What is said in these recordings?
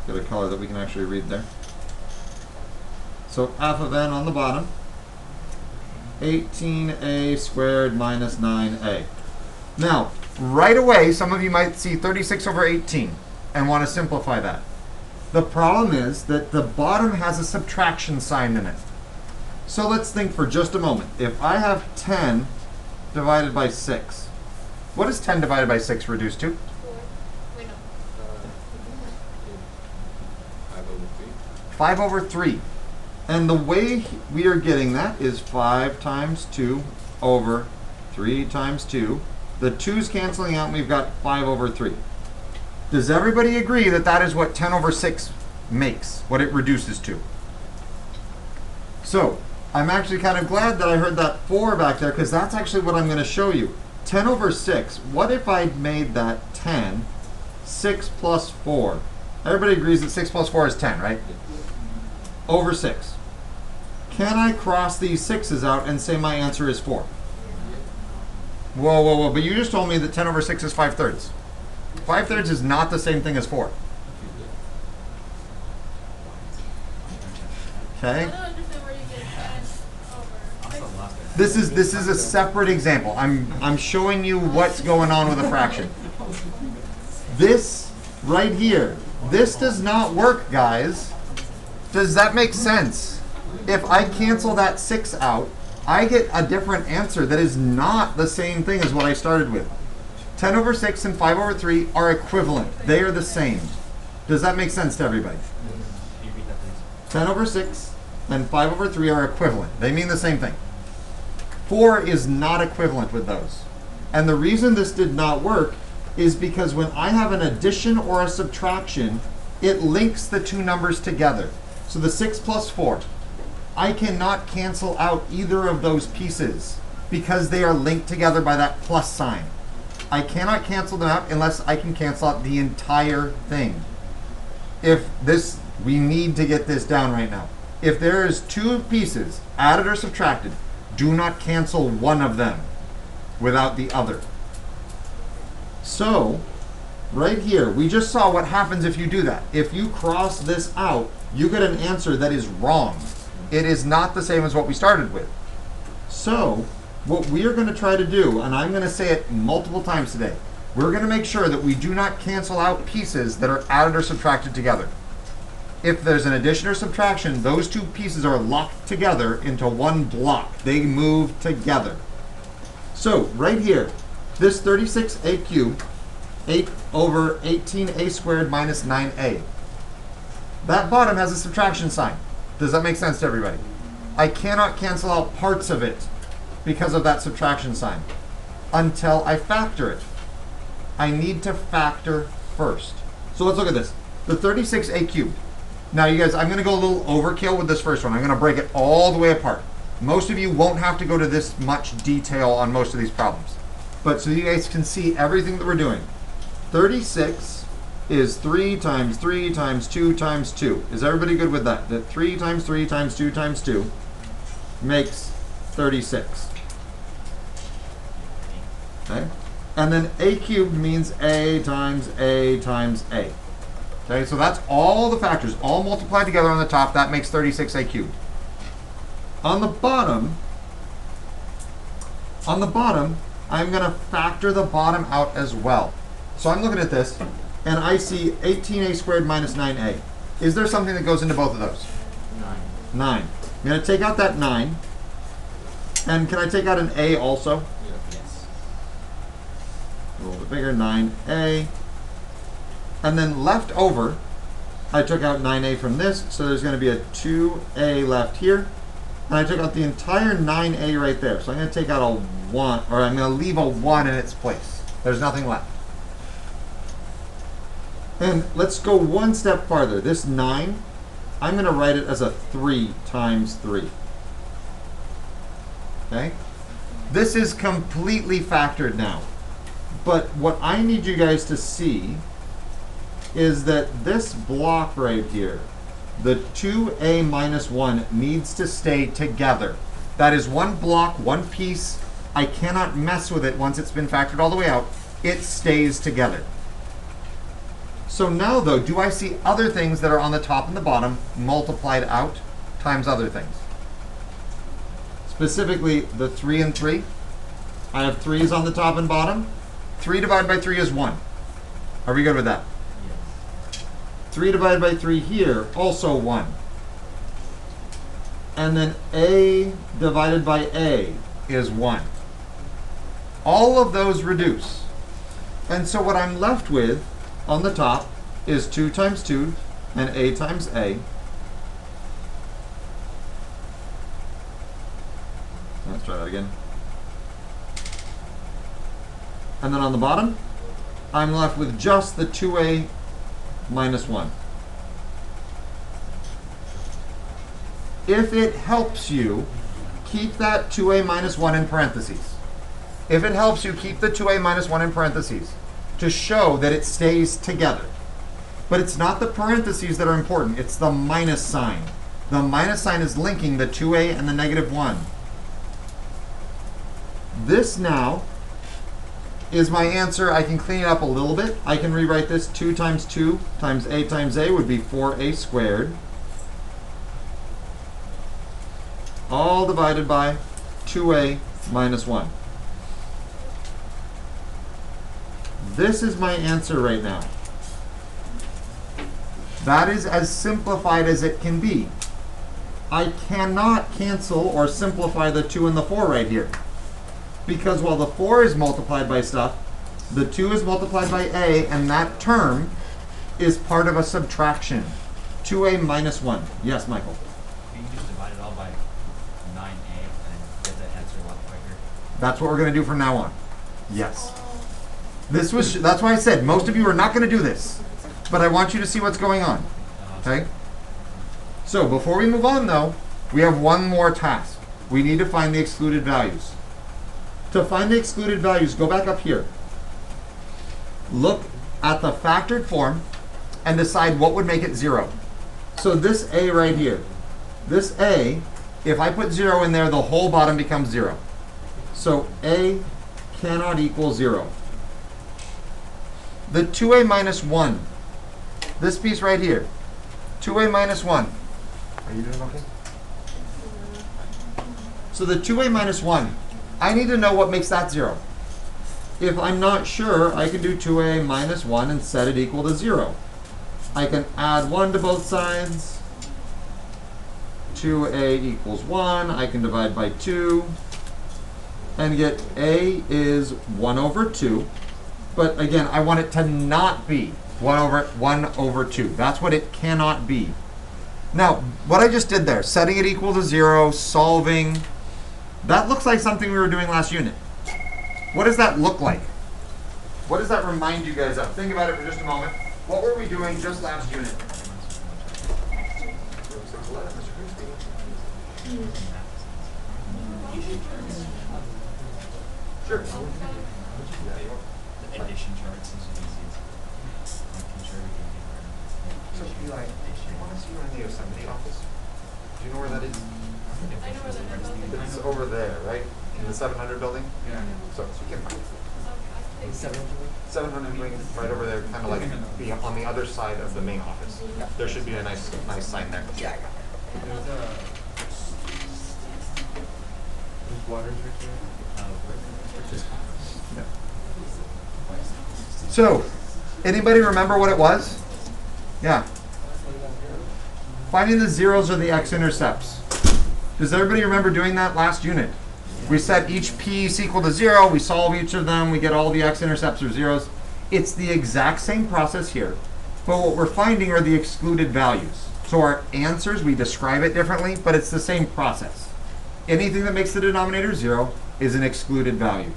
Get a color that we can actually read there. So f of n on the bottom, 18a squared minus 9a. Now, right away, some of you might see 36 over 18 and want to simplify that. The problem is that the bottom has a subtraction sign in it. So let's think for just a moment. If I have 10 divided by 6, what is 10 divided by 6 reduced to? 5 over 3. And the way we are getting that is 5 times 2 over 3 times 2. The 2's canceling out and we've got 5 over 3. Does everybody agree that that is what 10 over 6 makes, what it reduces to? So, I'm actually kind of glad that I heard that 4 back there, because that's actually what I'm going to show you. 10 over 6, what if I made that 10, 6 plus 4? Everybody agrees that 6 plus 4 is 10, right? Over 6. Can I cross these 6's out and say my answer is 4? Whoa, whoa, whoa, but you just told me that 10 over 6 is 5/3. 5/3 is not the same thing as 4. Okay? This is a separate example. I'm showing you what's going on with a fraction. This right here, this does not work, guys. Does that make sense? If I cancel that 6 out, I get a different answer that is not the same thing as what I started with. 10 over 6 and 5 over 3 are equivalent. They are the same. Does that make sense to everybody? 10 over 6 and 5 over 3 are equivalent. They mean the same thing. 4 is not equivalent with those. And the reason this did not work is because when I have an addition or a subtraction, it links the two numbers together. So the 6 plus 4, I cannot cancel out either of those pieces because they are linked together by that plus sign. I cannot cancel them out unless I can cancel out the entire thing. If this, we need to get this down right now. If there is two pieces, added or subtracted, do not cancel one of them without the other. So, right here, we just saw what happens if you do that. If you cross this out, you get an answer that is wrong. It is not the same as what we started with. So, what we are going to try to do, and I'm going to say it multiple times today, we're going to make sure that we do not cancel out pieces that are added or subtracted together. If there's an addition or subtraction, those two pieces are locked together into one block. They move together. So, right here, this 36a cubed, 8 over 18a squared minus 9a. That bottom has a subtraction sign. Does that make sense to everybody? I cannot cancel out parts of it because of that subtraction sign until I factor it. I need to factor first. So let's look at this. The 36a cubed. Now you guys, I'm going to go a little overkill with this first one. I'm going to break it all the way apart. Most of you won't have to go to this much detail on most of these problems. But so you guys can see everything that we're doing. 36 is 3 times 3 times 2 times 2. Is everybody good with that? That 3 times 3 times 2 times 2 makes 36. Okay? And then a cubed means a times a times a. Okay, so that's all the factors, all multiplied together on the top. That makes 36a cubed. On the bottom, I'm going to factor the bottom out as well. So I'm looking at this, and I see 18a squared minus 9a. Is there something that goes into both of those? 9. I'm going to take out that 9. And can I take out an a also? Yes. A little bit bigger, 9a. And then left over, I took out 9a from this, so there's going to be a 2a left here. And I took out the entire 9a right there. So I'm going to take out a 1, or I'm going to leave a 1 in its place. There's nothing left. And let's go one step farther. This 9, I'm going to write it as a 3 times 3. Okay? This is completely factored now. But what I need you guys to see is that this block right here, the 2a minus 1, needs to stay together. That is one block, one piece. I cannot mess with it once it's been factored all the way out. It stays together. So now though, do I see other things that are on the top and the bottom multiplied out times other things? Specifically the 3 and 3. I have 3's on the top and bottom. 3 divided by 3 is 1. Are we good with that? Yes. 3 divided by 3 here, also 1. And then A divided by A is 1. All of those reduce. And so what I'm left with on the top is 2 times 2 and A times A. Let's try that again. And then on the bottom, I'm left with just the 2A minus 1. If it helps you, keep that 2A minus 1 in parentheses. If it helps you, keep the 2A minus 1 in parentheses to show that it stays together. But it's not the parentheses that are important, it's the minus sign. The minus sign is linking the 2A and the negative 1. This now is my answer. I can clean it up a little bit. I can rewrite this 2 times 2 times A would be 4A squared. All divided by 2A minus 1. This is my answer right now. That is as simplified as it can be. I cannot cancel or simplify the 2 and the 4 right here. Because while the 4 is multiplied by stuff, the 2 is multiplied by A, and that term is part of a subtraction. 2A minus 1. Yes, Michael? You can just divide it all by 9A and get the answer a lot quicker. That's what we're going to do from now on. Yes. That's why I said most of you are not going to do this. But I want you to see what's going on. Okay? So before we move on though, we have one more task. We need to find the excluded values. To find the excluded values, go back up here. Look at the factored form and decide what would make it 0. So this A right here, this A, if I put 0 in there, the whole bottom becomes 0. So A cannot equal 0. The 2A minus 1, this piece right here, 2A minus 1. Are you doing okay? So the 2A minus 1, I need to know what makes that 0. If I'm not sure, I can do 2A minus 1 and set it equal to 0. I can add 1 to both sides. 2A equals 1. I can divide by 2 and get A is 1 over 2. But again, I want it to not be 1 over 2. That's what it cannot be. Now, what I just did there, setting it equal to 0, solving, that looks like something we were doing last unit. What does that look like? What does that remind you guys of? Think about it for just a moment. What were we doing just last unit? Sure. The addition charts is the easiest. Making sure we can get So Eli, I want to see you in the Yosemite office. Do you know where that is? I know where that is. It's over there, right? In the 700 building? Yeah. So you can find it. 700. 700 building right over there, kind of like on the other side of the main office. There should be a nice sign there. Yeah, I got it. There's water Yeah. So, anybody remember what it was? Yeah. Finding the zeros or the x-intercepts. Does everybody remember doing that last unit? We set each piece equal to 0, we solve each of them, we get all the x-intercepts or zeros. It's the exact same process here, but what we're finding are the excluded values. So our answers, we describe it differently, but it's the same process. Anything that makes the denominator 0 is an excluded value.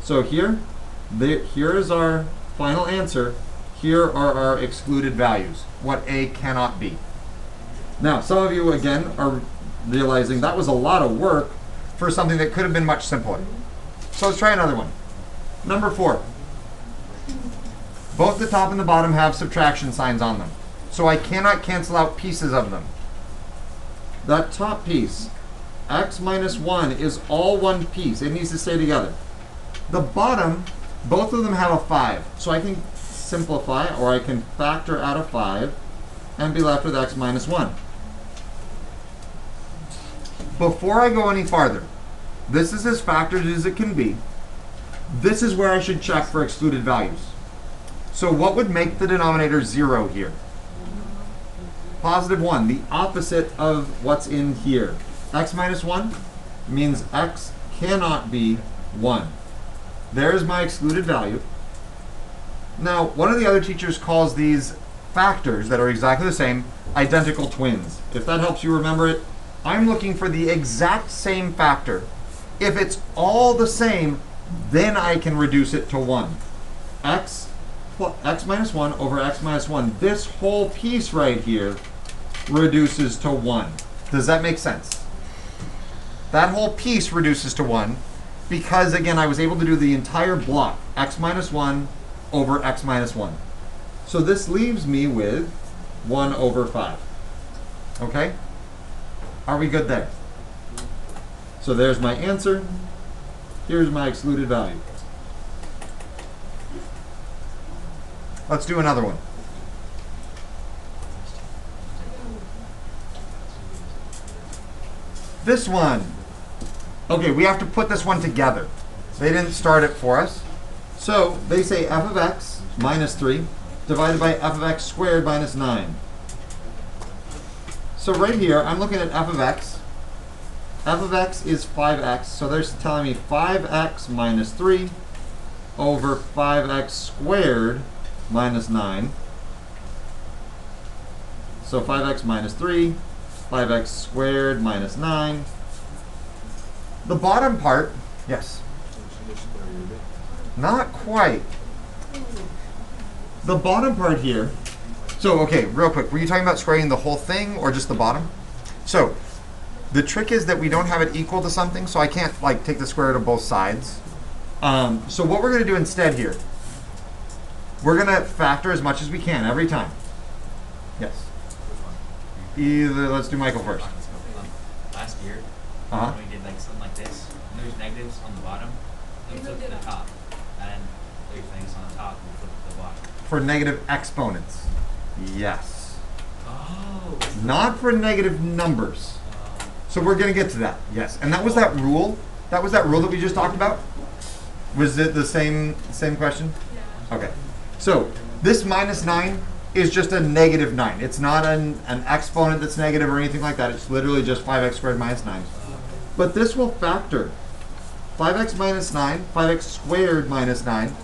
So here is our final answer. Here are our excluded values, what A cannot be. Now, some of you, again, are realizing that was a lot of work for something that could have been much simpler. So let's try another one. Number 4. Both the top and the bottom have subtraction signs on them. So I cannot cancel out pieces of them. That top piece, x minus 1, is all one piece. It needs to stay together. The bottom, both of them have a 5. So I can simplify, or I can factor out of 5 and be left with x minus 1. Before I go any farther, this is as factored as it can be. This is where I should check for excluded values. So what would make the denominator 0 here? Positive 1, the opposite of what's in here. X minus 1 means x cannot be 1. There's my excluded value. Now, one of the other teachers calls these factors that are exactly the same identical twins. If that helps you remember it, I'm looking for the exact same factor. If it's all the same, then I can reduce it to 1. X minus 1 over x minus 1. This whole piece right here reduces to 1. Does that make sense? That whole piece reduces to 1 because, again, I was able to do the entire block, x minus 1 over x minus 1. So this leaves me with 1 over 5. Okay? Are we good there? So there's my answer. Here's my excluded value. Let's do another one. This one. Okay, we have to put this one together. They didn't start it for us. So they say f of x minus 3 divided by f of x squared minus 9. So right here, I'm looking at f of x. F of x is 5x, so they're telling me 5x minus 3 over 5x squared minus 9. So 5x minus 3, 5x squared minus 9. The bottom part, yes? Not quite. The bottom part here, so okay, real quick, were you talking about squaring the whole thing or just the bottom? So, the trick is that we don't have it equal to something, so I can't like take the square root of both sides. So what we're going to do instead here, we're going to factor as much as we can every time. Yes. Either, let's do Michael first. Last year, when we did like something like this, and there's negatives on the bottom, we flip to the top, and there's things on the top, and we flip to the bottom. For negative exponents. Yes. Oh. Not for negative numbers. So we're going to get to that. Yes. And that was that rule. That was that rule that we just talked about. Was it the same question? Yeah. Okay. So this minus 9 is just a negative 9. It's not an exponent that's negative or anything like that. It's literally just 5x squared minus 9. But this will factor 5x minus 9, 5x squared minus 9.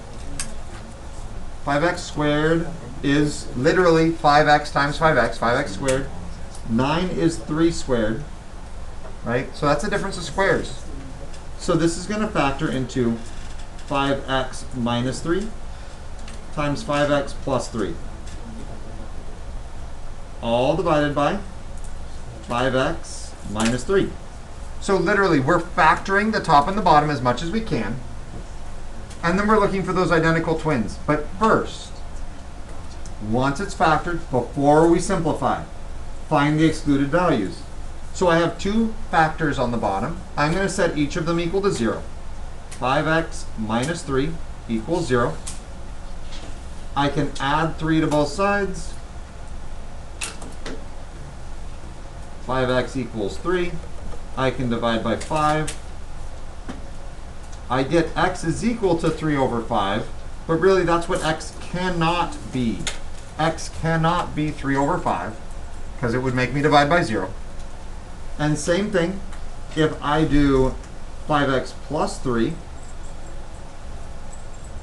5x squared is literally 5x times 5x, 5x squared. 9 is 3 squared, right? So that's the difference of squares. So this is going to factor into 5x minus 3 times 5x plus 3. All divided by 5x minus 3. So literally, we're factoring the top and the bottom as much as we can. And then we're looking for those identical twins. But first, once it's factored, before we simplify, find the excluded values. So I have two factors on the bottom. I'm going to set each of them equal to 0. 5x minus 3 equals 0. I can add 3 to both sides. 5x equals 3. I can divide by 5. I get x is equal to 3 over 5, but really that's what x cannot be. X cannot be 3 over 5, because it would make me divide by 0. And same thing, if I do 5x plus 3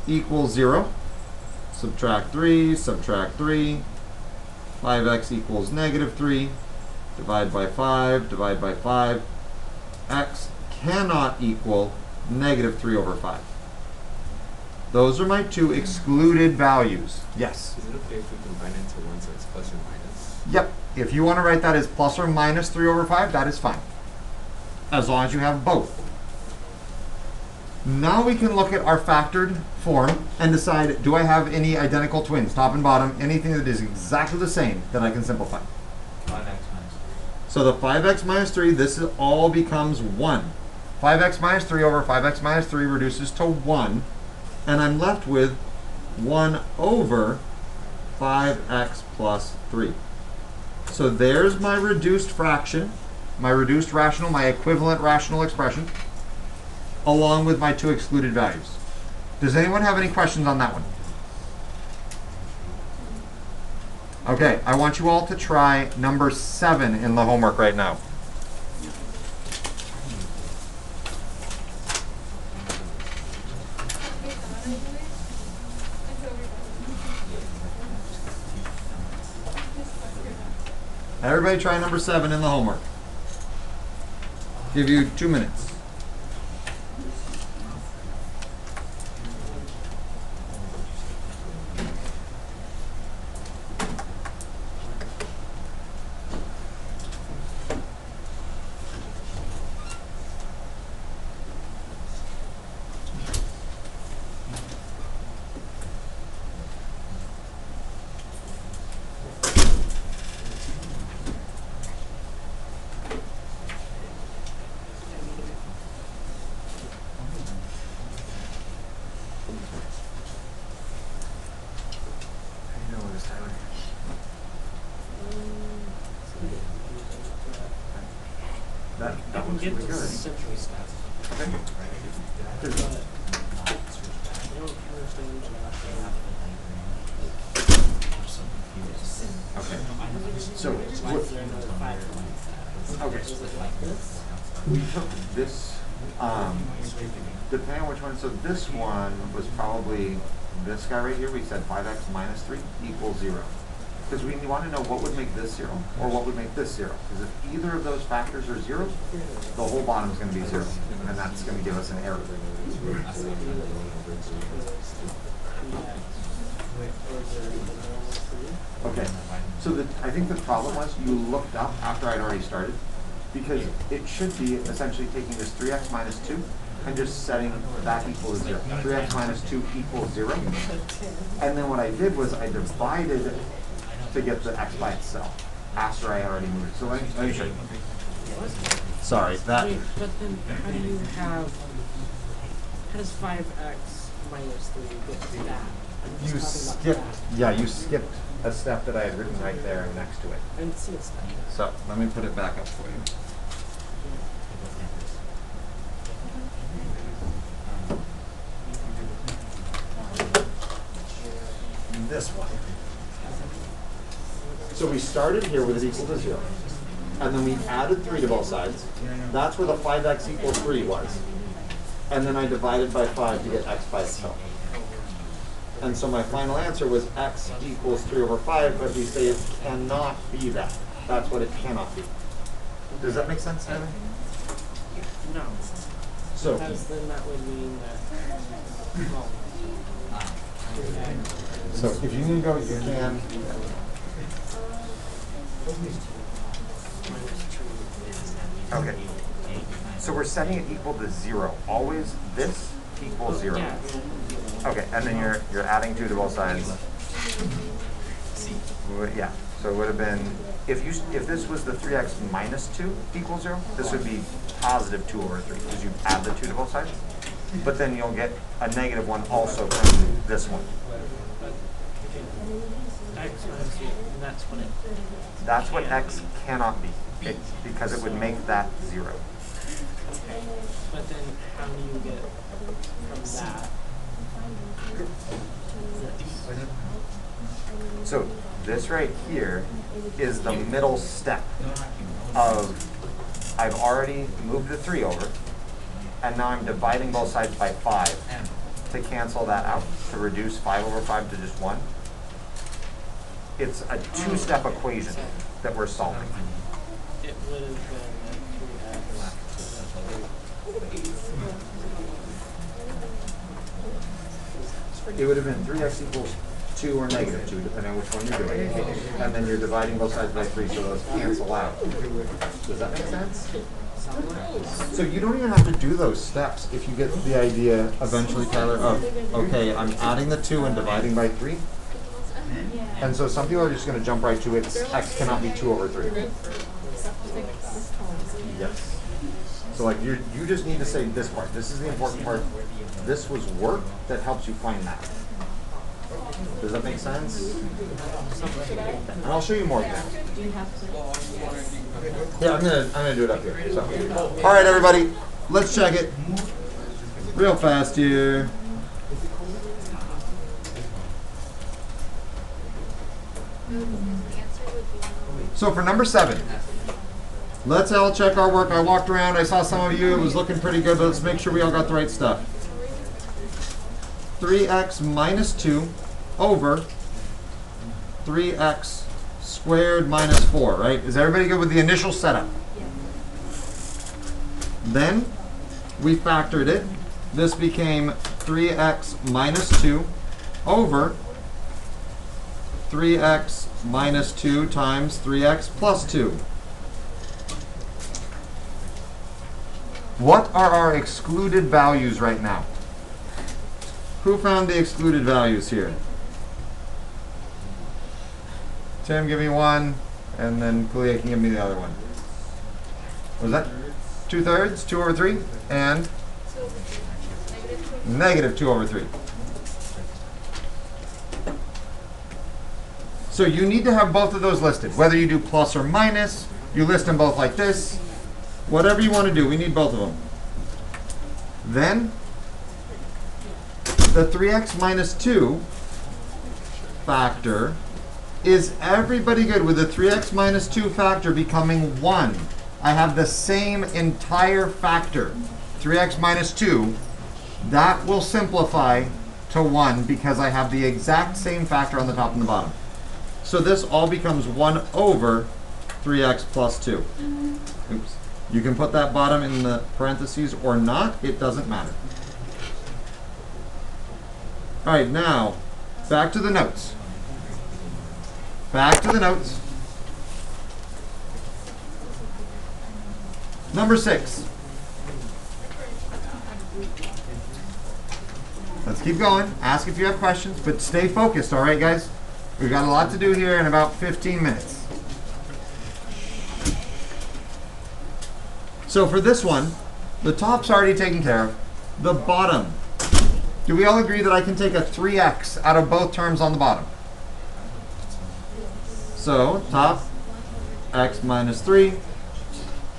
equals 0, subtract 3, 5x equals negative 3, divide by 5, x cannot equal negative 3 over 5. Those are my two excluded values. Yes? Is it okay if we combine it to one so it's plus or minus? Yep. If you want to write that as plus or minus 3 over 5, that is fine. As long as you have both. Now we can look at our factored form and decide, do I have any identical twins, top and bottom, anything that is exactly the same that I can simplify? 5x minus 3. So the 5x minus 3, this all becomes 1. 5x minus 3 over 5x minus 3 reduces to 1. And I'm left with 1 over 5x plus 3. So there's my reduced fraction, my reduced rational, my equivalent rational expression, along with my two excluded values. Does anyone have any questions on that one? Okay, I want you all to try number 7 in the homework right now. Everybody try number 7 in the homework. Give you 2 minutes. That one's really good. Okay. So we took this, depending on which one, so this one was probably this guy right here. We said 5x minus 3 equals 0. Because we want to know what would make this 0 or what would make this 0. Because if either of those factors are 0, the whole bottom is going to be 0. And that's going to give us an error. Okay, so I think the problem was you looked up after I'd already started, because it should be essentially taking this 3x minus 2 and just setting that equal to 0. 3x minus 2 equals 0. And then what I did was I divided to get the x by itself after I already moved it. So let me show you. Sorry, that. Wait, but then how do you have, how does 5x minus 3 get to that? I'm You just talking skipped, about yeah, you skipped a step that I had written right there next to it. that. I didn't see it step. So let me put it back up for you. This one. So we started here with it equal to 0. And then we added 3 to both sides. That's where the 5x equals 3 was. And then I divided by 5 to get x by itself. And so my final answer was x equals 3 over 5, but we say it cannot be that. That's what it cannot be. Does that make sense, Tyler? No. So, Because then that would mean that, well, so if you need to go, you can. Okay. So we're setting it equal to 0. Always this equals 0. yeah. Okay, and then you're adding 2 to both sides. Yeah. So it would have been if this was the 3x minus 2 equals 0, this would be positive 2 over 3 because you add the 2 to both sides. But then you'll get a negative 1 also from this one. X minus 3, and that's what it. That's what x cannot be, because it would make that 0. Okay. But then how do you get from that? So this right here is the middle step of I've already moved the 3 over, and now I'm dividing both sides by 5 to cancel that out, to reduce 5 over 5 to just 1. It's a 2-step equation that we're solving. It would have been It would have been 3x equals 2 or negative 2, depending on which one you're doing. And then you're dividing both sides by 3, so those cancel out. Does that make sense? So you don't even have to do those steps if you get the idea eventually, Tyler, of, okay, I'm adding the 2 and dividing by 3. And so some people are just going to jump right to it. X cannot be 2 over 3. Yes. So like you just need to say this part. This is the important part. This was work that helps you find that. Does that make sense? And I'll show you more examples. Yeah, I'm gonna do it up here. So. All right, everybody, let's check it real fast here. So for number 7, let's all check our work. I walked around, I saw some of you, it was looking pretty good, but let's make sure we all got the right stuff. 3x minus 2 over 3x squared minus 4, right? Is everybody good with the initial setup? Then we factored it. This became 3x minus 2 over 3x minus 2 times 3x plus 2. What are our excluded values right now? Who found the excluded values here? Tim, give me one, and then Kalia can give me the other one. What was that? 2/3, 2 over 3, and negative 2 over 3. So you need to have both of those listed. Whether you do plus or minus, you list them both like this. Whatever you want to do, we need both of them. Then, the 3x minus 2 factor, is everybody good with the 3x minus 2 factor becoming 1? I have the same entire factor, 3x minus 2. That will simplify to 1 because I have the exact same factor on the top and the bottom. So this all becomes 1 over 3x plus 2. Oops. You can put that bottom in the parentheses or not, it doesn't matter. All right, now, back to the notes. Back to the notes. Number 6. Let's keep going. Ask if you have questions, but stay focused, all right, guys? We've got a lot to do here in about 15 minutes. So for this one, the top's already taken care of. The bottom. Do we all agree that I can take a 3x out of both terms on the bottom? So top, x minus 3,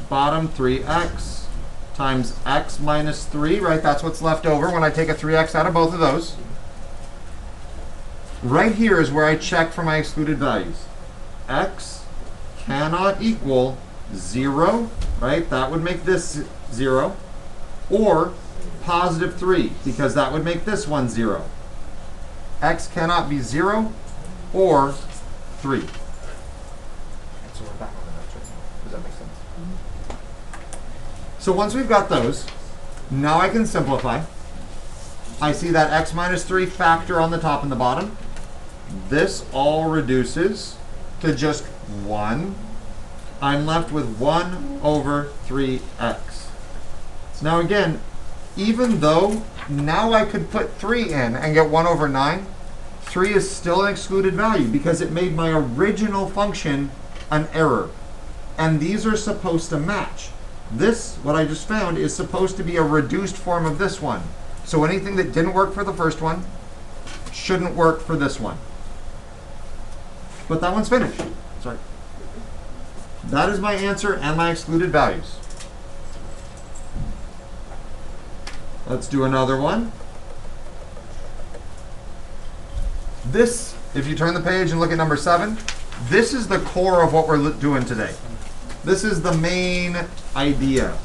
bottom 3x times x minus 3, right? That's what's left over when I take a 3x out of both of those. Right here is where I check for my excluded values. X cannot equal 0, right? That would make this 0. Or positive 3, because that would make this one 0. X cannot be 0 or 3. So we're back on the notes right now. Does that make sense? So once we've got those, now I can simplify. I see that x minus 3 factor on the top and the bottom. This all reduces to just 1. I'm left with 1 over 3x. Now again, even though now I could put 3 in and get 1 over 9, 3 is still an excluded value because it made my original function an error. And these are supposed to match. This, what I just found, is supposed to be a reduced form of this one. So anything that didn't work for the first one shouldn't work for this one. But that one's finished. Sorry. That is my answer and my excluded values. Let's do another one. This, if you turn the page and look at number 7, this is the core of what we're doing today. This is the main idea.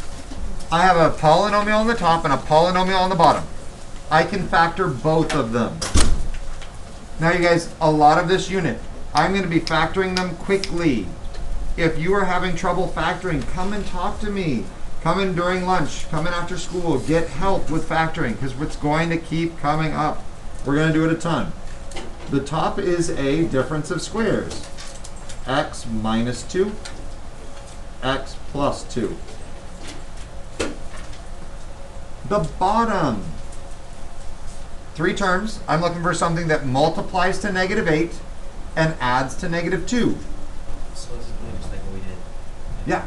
I have a polynomial on the top and a polynomial on the bottom. I can factor both of them. Now you guys, a lot of this unit, I'm going to be factoring them quickly. If you are having trouble factoring, come and talk to me. Come in during lunch, come in after school, get help with factoring because it's going to keep coming up. We're going to do it a ton. The top is a difference of squares. X minus 2, x plus 2. The bottom. 3 terms. I'm looking for something that multiplies to negative 8 and adds to negative 2. So this is really just like what we did. Yeah,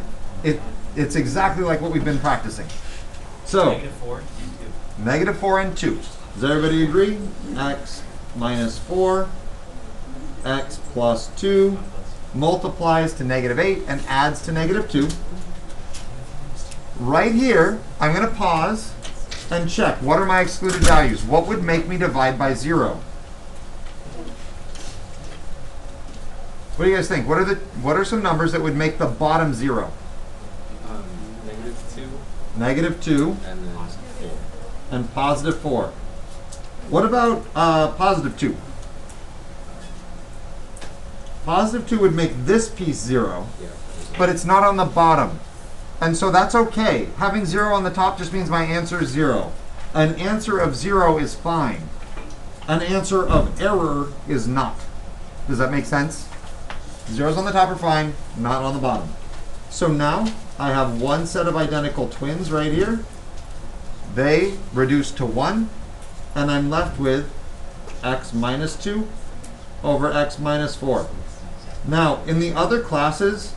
it's exactly like what we've been practicing. So, Negative 4 and 2. negative 4 and 2. Does everybody agree? X minus 4, x plus 2, multiplies to negative 8 and adds to negative 2. Right here, I'm going to pause and check. What are my excluded values? What would make me divide by 0? What do you guys think? What are some numbers that would make the bottom 0? -2 Negative 2 and then 4. and positive 4. What about positive 2? Positive 2 would make this piece 0, Yeah. but it's not on the bottom. And so that's okay. Having 0 on the top just means my answer is 0. An answer of 0 is fine. An answer of error is not. Does that make sense? Zeros on the top are fine, not on the bottom. So now I have one set of identical twins right here. They reduce to 1, and I'm left with x minus 2 over x minus 4. Now, in the other classes,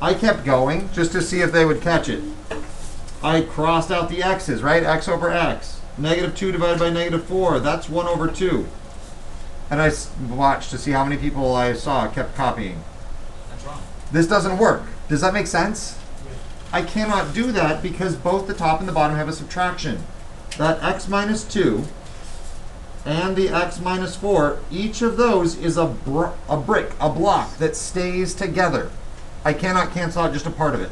I kept going just to see if they would catch it. I crossed out the x's, right? X over x. Negative 2 divided by negative 4, that's 1 over 2. And I watched to see how many people I saw kept copying. That's wrong. This doesn't work. Does that make sense? I cannot do that because both the top and the bottom have a subtraction. That x minus 2 and the x minus 4, each of those is a brick, a block that stays together. I cannot cancel out just a part of it.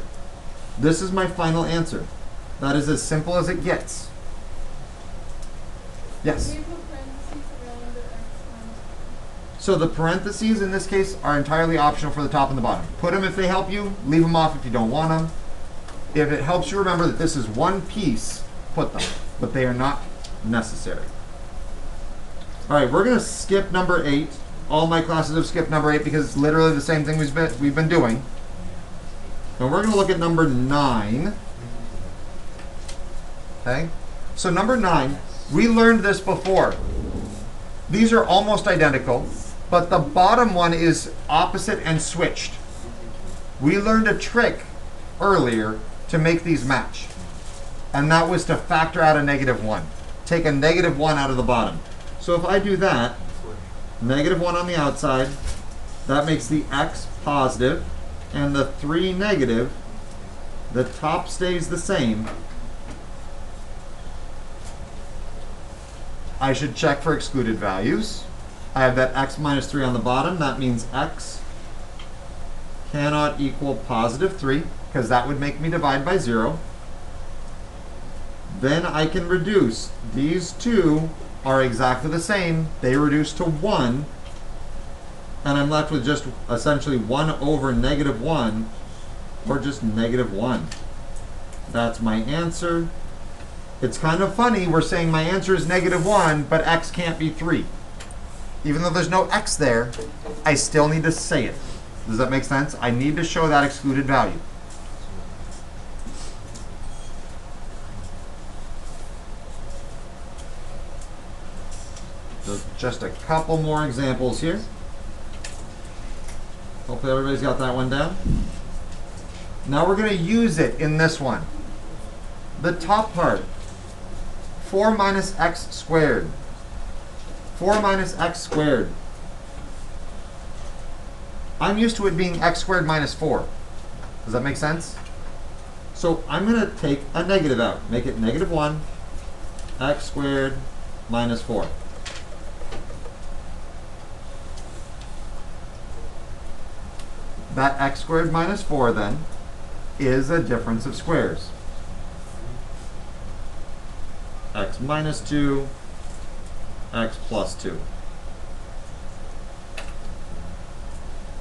This is my final answer. That is as simple as it gets. Yes? Can you put parentheses around the x minus So the parentheses in this case are entirely optional for the top and the bottom. Put them if they help you, leave them off if you don't want them. If it helps you remember that this is one piece, put them, but they are not necessary. All right, we're going to skip number 8. All my classes have skipped number 8 because it's literally the same thing we've been doing. And we're going to look at number 9. Okay? So number 9, we learned this before. These are almost identical, but the bottom one is opposite and switched. We learned a trick earlier to make these match. And that was to factor out a negative 1. Take a negative 1 out of the bottom. So if I do that, negative 1 on the outside, that makes the x positive, and the 3 negative, the top stays the same. I should check for excluded values. I have that x minus 3 on the bottom. That means x cannot equal positive 3, because that would make me divide by 0. Then I can reduce. These two are exactly the same. They reduce to 1. And I'm left with just essentially 1 over negative 1, or just negative 1. That's my answer. It's kind of funny, we're saying my answer is negative 1, but x can't be 3. Even though there's no x there, I still need to say it. Does that make sense? I need to show that excluded value. So just a couple more examples here. Hopefully everybody's got that one down. Now we're going to use it in this one. The top part, 4 minus x squared. 4 minus x squared. I'm used to it being x squared minus 4. Does that make sense? So I'm going to take a negative out. Make it negative 1, x squared minus 4. That x squared minus 4 then is a difference of squares. X minus 2, x plus 2.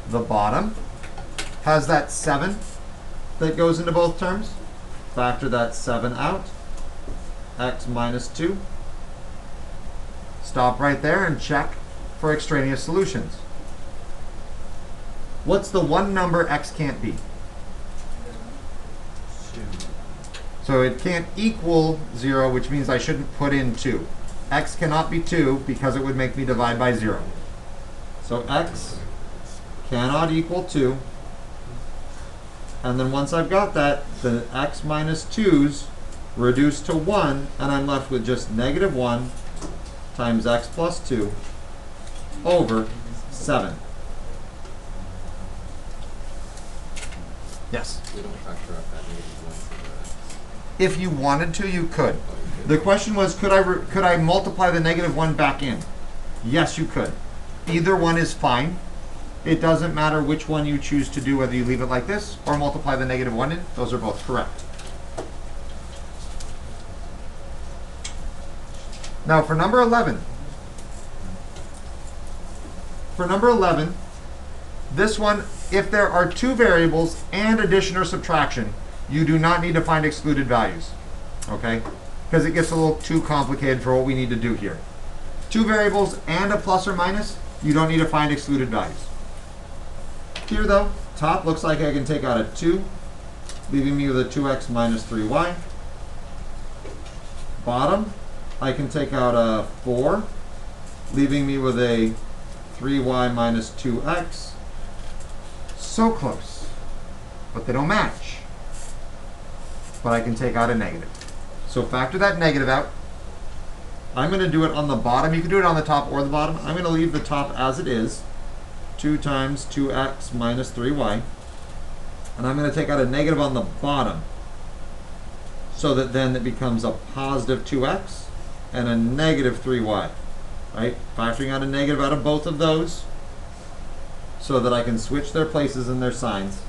The bottom has that 7 that goes into both terms. Factor that 7 out. X minus 2. Stop right there and check for extraneous solutions. What's the one number x can't be? 2. So it can't equal 0, which means I shouldn't put in 2. X cannot be 2 because it would make me divide by 0. So x cannot equal 2. And then once I've got that, the x minus 2's reduce to 1, and I'm left with just negative 1 times x plus 2 over 7. Yes? We don't factor out that negative 1 to the x. If you wanted to, you could. Oh, you The could. question was, could I multiply the negative 1 back in? Yes, you could. Either one is fine. It doesn't matter which one you choose to do, whether you leave it like this or multiply the negative 1 in. Those are both correct. Now for number 11. For number 11, this one, if there are two variables and addition or subtraction, you do not need to find excluded values. Okay? Because it gets a little too complicated for what we need to do here. Two variables and a plus or minus, you don't need to find excluded values. Here though, top looks like I can take out a 2, leaving me with a 2x minus 3y. Bottom, I can take out a 4, leaving me with a 3y minus 2x. So close, but they don't match. But I can take out a negative. So factor that negative out. I'm going to do it on the bottom. You can do it on the top or the bottom. I'm going to leave the top as it is. 2 times 2x minus 3y. And I'm going to take out a negative on the bottom. So that then it becomes a positive 2x and a negative 3y. Right? Factoring out a negative out of both of those so that I can switch their places and their signs.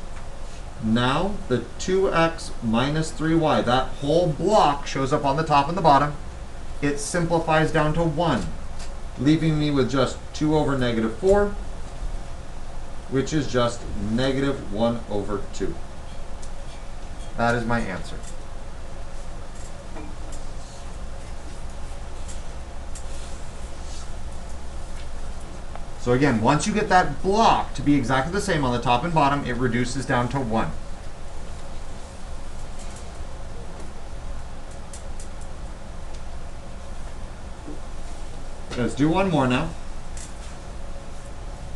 Now the 2x minus 3y, that whole block shows up on the top and the bottom. It simplifies down to 1, leaving me with just 2 over negative 4, which is just negative 1 over 2. That is my answer. So again, once you get that block to be exactly the same on the top and bottom, it reduces down to 1. Let's do one more now.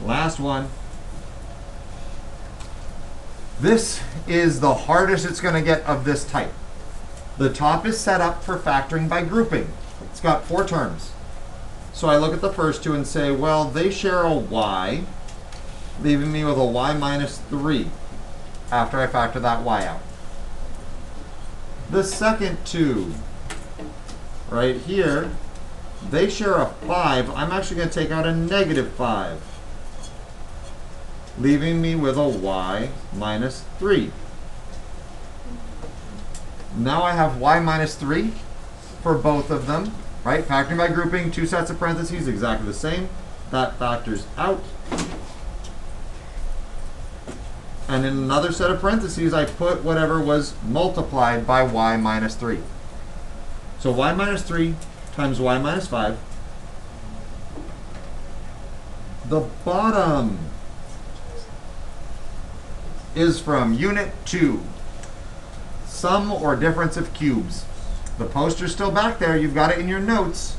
Last one. This is the hardest it's going to get of this type. The top is set up for factoring by grouping. It's got 4 terms. So I look at the first two and say, well, they share a y, leaving me with a y minus 3 after I factor that y out. The second two, right here, they share a 5. I'm actually going to take out a negative 5, leaving me with a y minus 3. Now I have y minus 3 for both of them. Right, factoring by grouping, 2 sets of parentheses, exactly the same. That factors out. And in another set of parentheses, I put whatever was multiplied by y minus 3. So y minus 3 times y minus 5. The bottom is from Unit 2. Sum or difference of cubes. The poster's still back there. You've got it in your notes.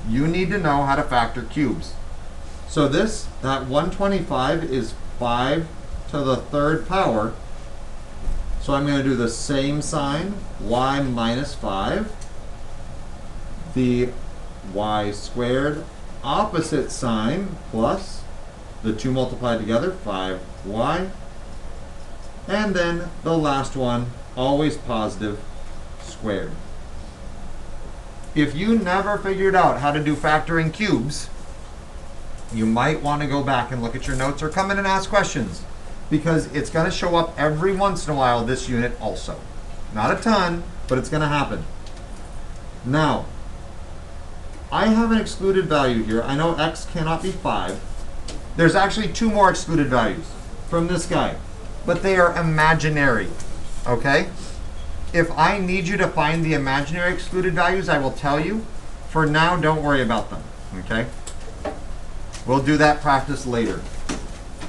You need to know how to factor cubes. So that 125 is 5 to the 3rd power. So I'm going to do the same sign, y minus 5. The y squared opposite sign plus the 2 multiplied together, 5y. And then the last one, always positive, squared. If you never figured out how to do factoring cubes, you might want to go back and look at your notes or come in and ask questions, because it's going to show up every once in a while this unit also. Not a ton, but it's going to happen. Now, I have an excluded value here. I know x cannot be 5. There's actually 2 more excluded values from this guy, but they are imaginary, okay? If I need you to find the imaginary excluded values, I will tell you. For now, don't worry about them, okay? We'll do that practice later.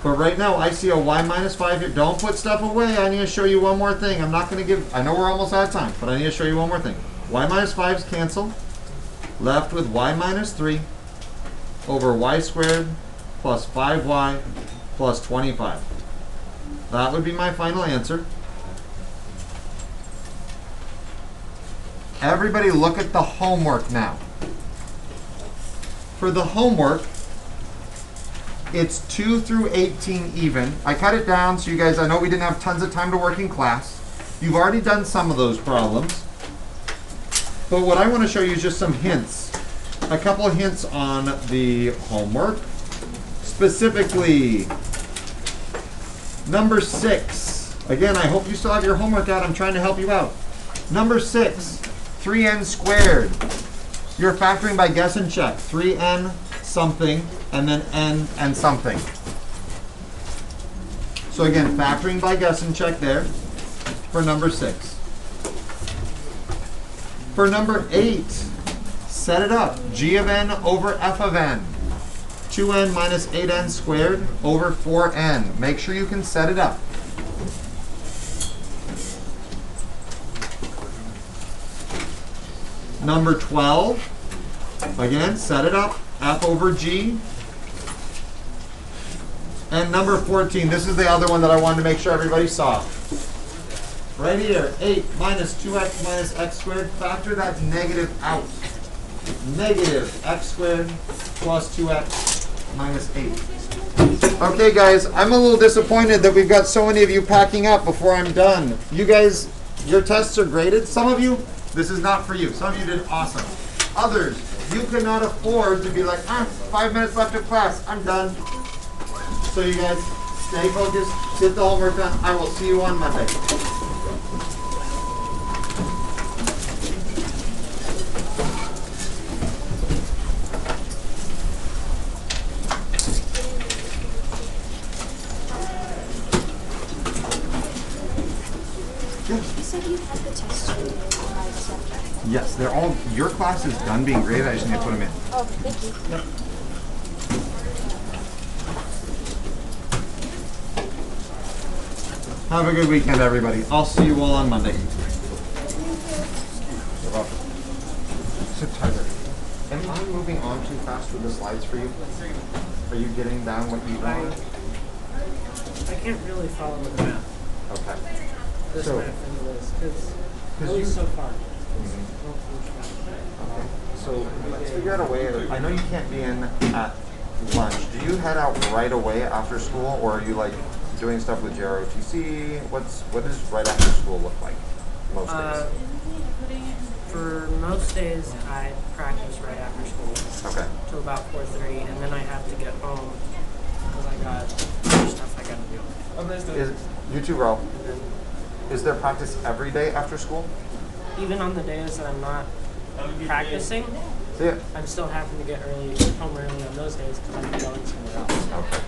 But right now, I see a y minus 5 here. Don't put stuff away. I need to show you one more thing. I'm not going to give, I know we're almost out of time, but I need to show you one more thing. Y minus 5's cancel. Left with y minus 3 over y squared plus 5y plus 25. That would be my final answer. Everybody look at the homework now. For the homework, it's 2 through 18 even. I cut it down so you guys, I know we didn't have tons of time to work in class. You've already done some of those problems. But what I want to show you is just some hints. A couple of hints on the homework. Specifically, number 6. Again, I hope you still have your homework out. I'm trying to help you out. Number 6, 3n squared. You're factoring by guess and check. 3n something, and then n and something. So again, factoring by guess and check there for number 6. For number 8, set it up. G of n over f of n. 2n minus 8n squared over 4n. Make sure you can set it up. Number 12, again, set it up. F over g. And number 14, this is the other one that I wanted to make sure everybody saw. Right here, 8 minus 2x minus x squared. Factor that negative out. Negative x squared plus 2x minus 8. Okay, guys, I'm a little disappointed that we've got so many of you packing up before I'm done. You guys, your tests are graded. Some of you, this is not for you. Some of you did awesome. Others, you cannot afford to be like, 5 minutes left of class, I'm done. So you guys, stay focused, get the homework done. I will see you on Monday. You said you had the tests graded by subject. Yes, they're all, your class is done being graded. I just need to put them in. Oh, thank you. Yep. Have a good weekend, everybody. I'll see you all on Monday. You're welcome. So, Tyler, am I moving on too fast with the slides for you? Are you getting down what you want? I can't really follow the math. Okay. This So- math and this, because at you- least so far. Okay. So let's figure out a way. I know you can't be in at lunch. Do you head out right away after school, or are you like doing stuff with JROTC? What does right after school look like most days? For most days, I practice right after school Okay. till about 4:30, and then I have to get home because I got other stuff I gotta do. Is you two row? Is there practice every day after school? Even on the days that I'm not practicing, Yeah. I'm still having to get home early on those days because I'm going somewhere else. Okay.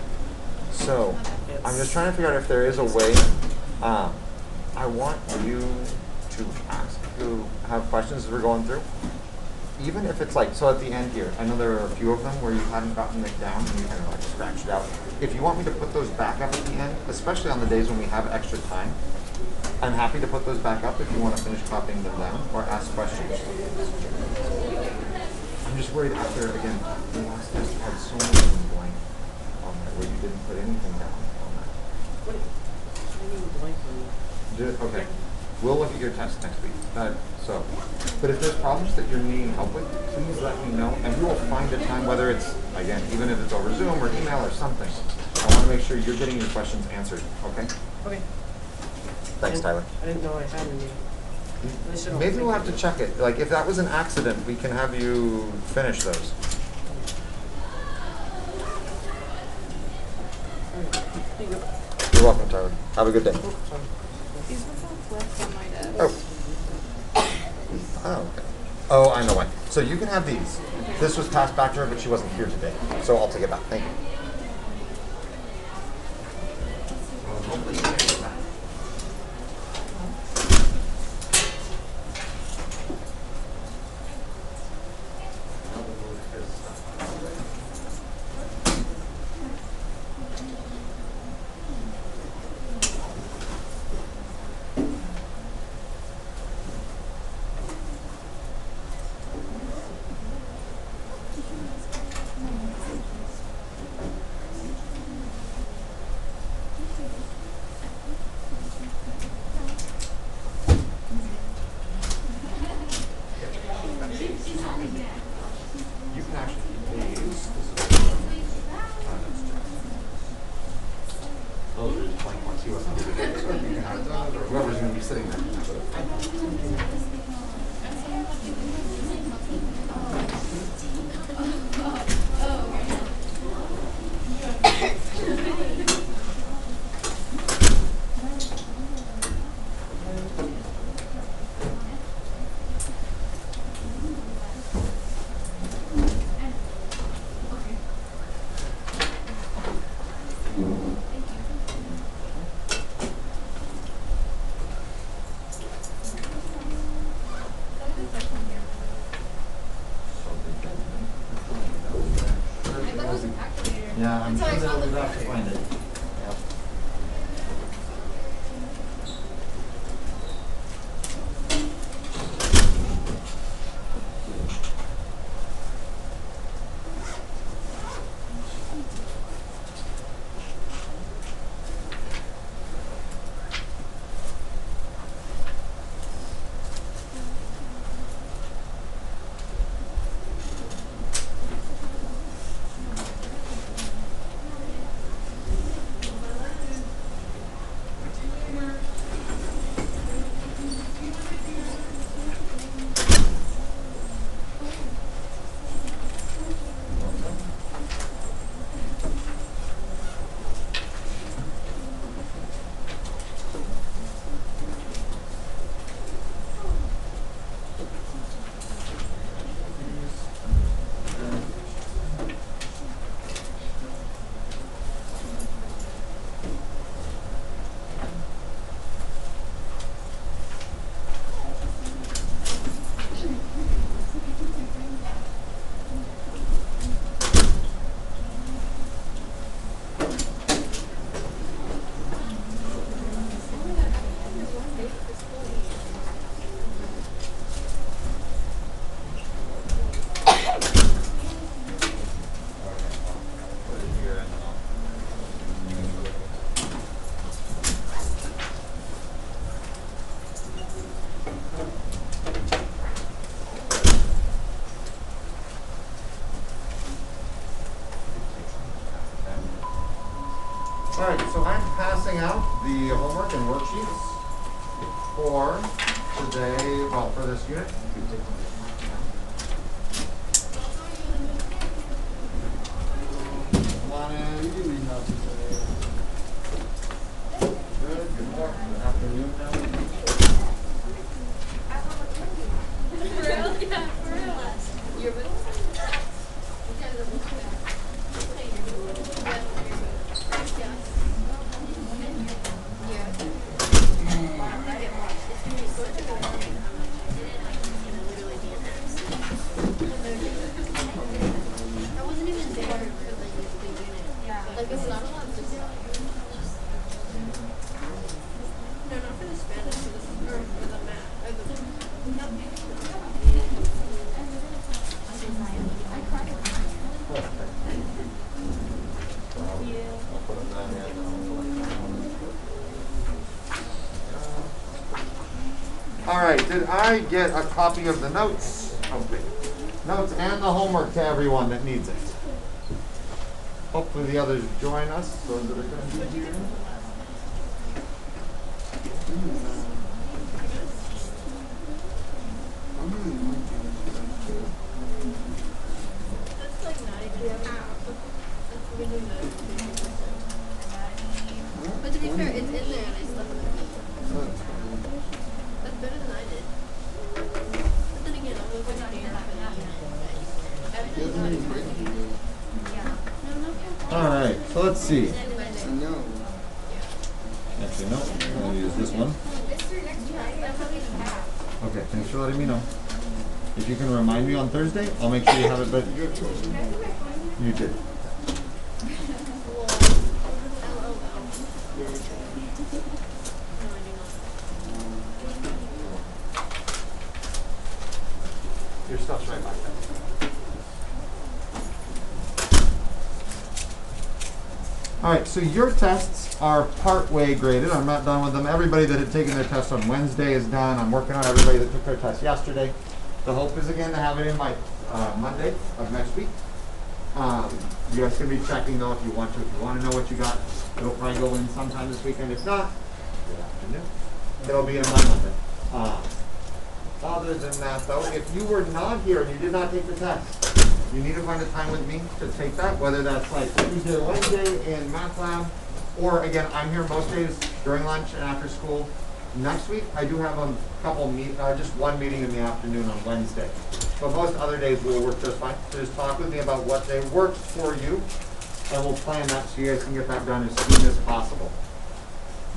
So I'm just It's- trying to figure out if there is a way. I want you to ask, to have questions as we're going through. Even if it's like, so at the end here, I know there are a few of them where you hadn't gotten it down and you kind of like scratched it out. If you want me to put those back up at the end, especially on the days when we have extra time, I'm happy to put those back up if you want to finish copying them down or ask questions. I'm just worried after, again, the last test you had so many of them blank on there where you didn't put anything down on that. What? I mean, blank on Okay. We'll look at your test next week. But if there's problems that you're needing help with, please let me know, and we will find a time, whether it's, again, even if it's over Zoom or email or something. I want to make sure you're getting your questions answered, okay? Okay. Thanks, Tyler. I didn't know I had any. I should Maybe we'll have to check it. Like, if that was an accident, we can have you finish those. Thank you. You're welcome, Tyler. Have a good day. These ones all left on my desk. Oh. Oh, okay. Oh, I know why. So you can have these. This was passed back to her, but she wasn't here today. So I'll take it back. Thank you. Hopefully you can get it back. like once you upload it, so you can have it, or whoever's gonna be sitting there. can have it. Yeah, I'm Until I sure saw they'll the be back to picture. find it. Yep. Put it here and then All right, so I'm passing out the homework and worksheets for today, well, for this unit. Come on in. Good morning, good afternoon now. For real? Yeah, for real. You're with I wasn't even there for the unit. Yeah. Like it's not allowed to sell. No, not for the Spanish, for the math, or the. I'll put them down here. All right, did I get a copy of the notes? Okay. Notes and the homework to everyone that needs it. Hopefully the others join us, those that are going to be here. That's like not even half. That's really not. But to be fair, it's in there and I slept with it. That's better than I did. But then again, I was like here for the unit. Yeah. No, no. All right, so let's see. No. Actually, no, I'm going to use this one. Okay, thanks for letting me know. If you can remind me on Thursday, I'll make sure you have it, but you did. your stuff's right back there. All right, so your tests are part-way graded. I'm not done with them. Everybody that had taken their test on Wednesday is done. I'm working on everybody that took their test yesterday. The hope is again to have it in by Monday of next week. You guys can be checking though if you want to. If you want to know what you got, it'll probably go in sometime this weekend. If not, good afternoon. It'll be in by Monday. Other than that though, if you were not here and you did not take the test, you need to find a time with me to take that, whether that's like Tuesday or Wednesday in math lab, or again, I'm here most days during lunch and after school. Next week, I do have a couple just one meeting in the afternoon on Wednesday. But most other days will work just fine. So just talk with me about what day works for you, and we'll plan that so you guys can get that done as soon as possible.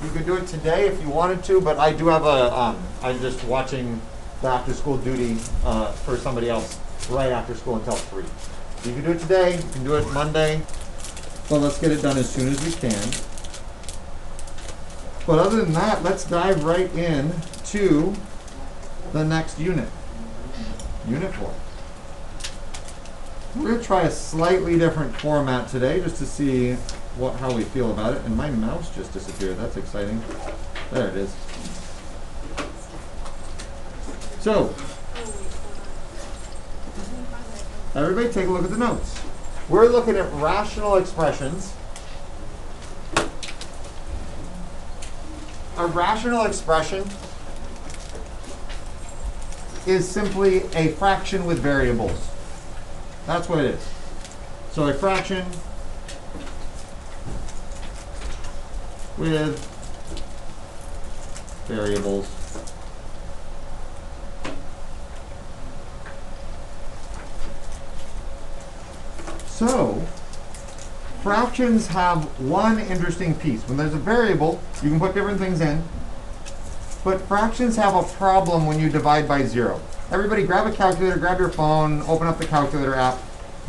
You could do it today if you wanted to, but I do have I'm just watching the after school duty for somebody else right after school until 3. You can do it today, you can do it Monday, but let's get it done as soon as we can. But other than that, let's dive right in to the next unit, Unit 4. We're going to try a slightly different format today just to see how we feel about it. And my mouse just disappeared. That's exciting. There it is. So, everybody take a look at the notes. We're looking at rational expressions. A rational expression is simply a fraction with variables. That's what it is. So a fraction with variables. So, fractions have one interesting piece. When there's a variable, you can put different things in, but fractions have a problem when you divide by 0. Everybody grab a calculator, grab your phone, open up the calculator app,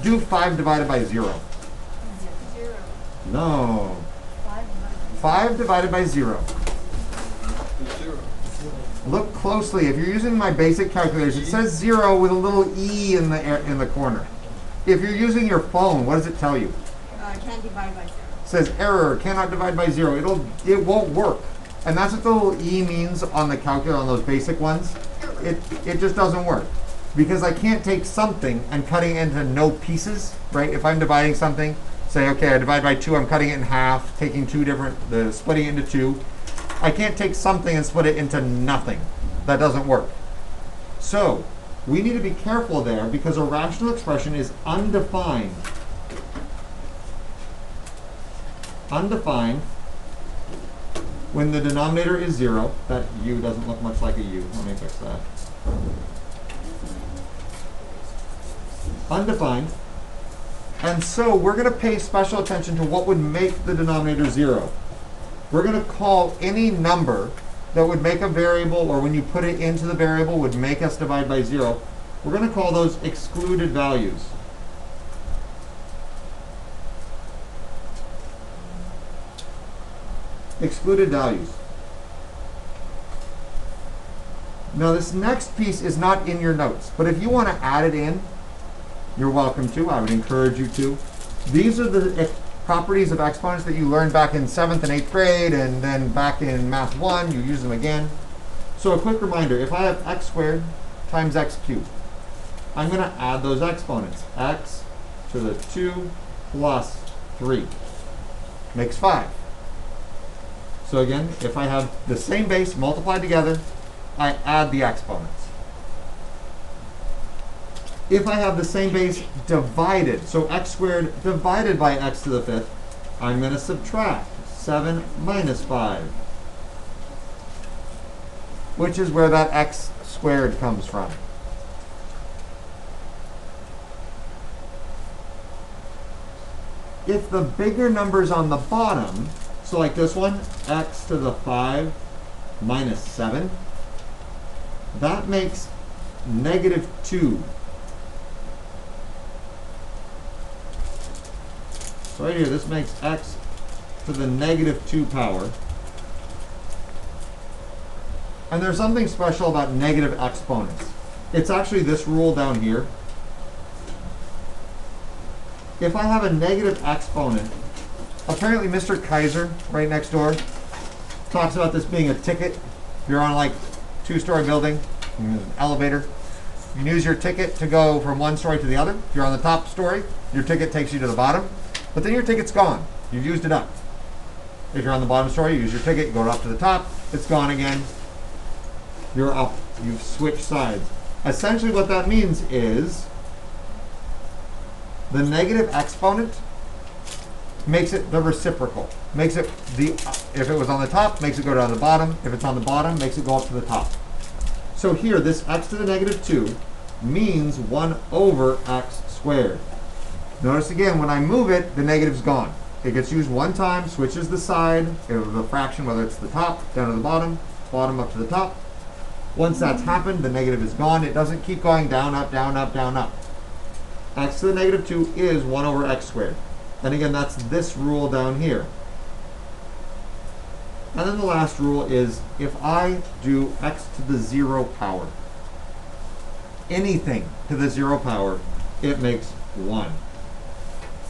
do 5 divided by 0. 0. No. 5 divided by 0. Look closely. If you're using my basic calculators, it says 0 with a little e in the corner. If you're using your phone, what does it tell you? Can't divide by 0. It says error, cannot divide by 0. It won't work. And that's what the little e means on the calculator, on those basic ones. It just doesn't work. Because I can't take something and cutting it into no pieces, right? If I'm dividing something, say, okay, I divide by 2, I'm cutting it in half, taking splitting it into 2. I can't take something and split it into nothing. That doesn't work. So, we need to be careful there because a rational expression is undefined. Undefined when the denominator is 0. That u doesn't look much like a u. Let me fix that. Undefined. And so we're going to pay special attention to what would make the denominator 0. We're going to call any number that would make a variable, or when you put it into the variable would make us divide by 0. We're going to call those excluded values. Excluded values. Now this next piece is not in your notes, but if you want to add it in, you're welcome to. I would encourage you to. These are the properties of exponents that you learned back in 7th and 8th grade, and then back in Math 1, you use them again. So a quick reminder, if I have x squared times x cubed, I'm going to add those exponents. X to the 2 plus 3 makes 5. So again, if I have the same base multiplied together, I add the exponents. If I have the same base divided, so x squared divided by x to the 5th, I'm going to subtract 7 minus 5, which is where that x squared comes from. If the bigger number's on the bottom, so like this one, x to the 5 minus 7, that makes negative 2. So right here, this makes x to the negative 2 power. And there's something special about negative exponents. It's actually this rule down here. If I have a negative exponent, apparently Mr. Kaiser, right next door, talks about this being a ticket. If you're on like 2-story building, an elevator, You can use your ticket to go from one story to the other. If you're on the top story, your ticket takes you to the bottom, but then your ticket's gone. You've used it up. If you're on the bottom story, you use your ticket, go up to the top, it's gone again. You're up. You've switched sides. Essentially what that means is the negative exponent makes it the reciprocal. Makes it the, if it was on the top, makes it go down to the bottom. If it's on the bottom, makes it go up to the top. So here, this x to the negative 2 means 1 over x squared. Notice again, when I move it, the negative's gone. It gets used one time, switches the side of the fraction, whether it's the top, down to the bottom, bottom up to the top. Once that's happened, the negative is gone. It doesn't keep going down, up, down, up, down, up. X to the negative 2 is 1 over x squared. And again, that's this rule down here. And then the last rule is if I do x to the 0 power, anything to the 0 power, it makes 1.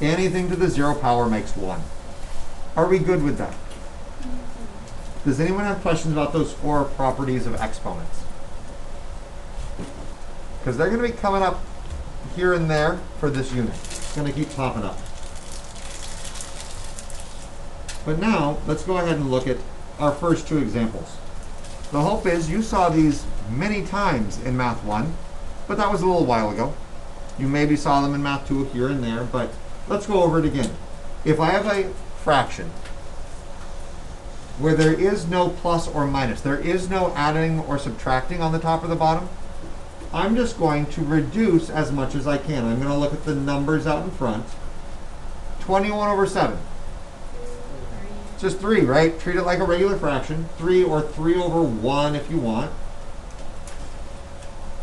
Anything to the 0 power makes 1. Are we good with that? Does anyone have questions about those 4 properties of exponents? Because they're going to be coming up here and there for this unit. It's going to keep popping up. But now, let's go ahead and look at our first 2 examples. The hope is you saw these many times in Math 1, but that was a little while ago. You maybe saw them in Math 2 here and there, but let's go over it again. If I have a fraction where there is no plus or minus, there is no adding or subtracting on the top or the bottom, I'm just going to reduce as much as I can. I'm going to look at the numbers out in front. 21 over 7. It's just 3, right? Treat it like a regular fraction. 3 or 3 over 1 if you want.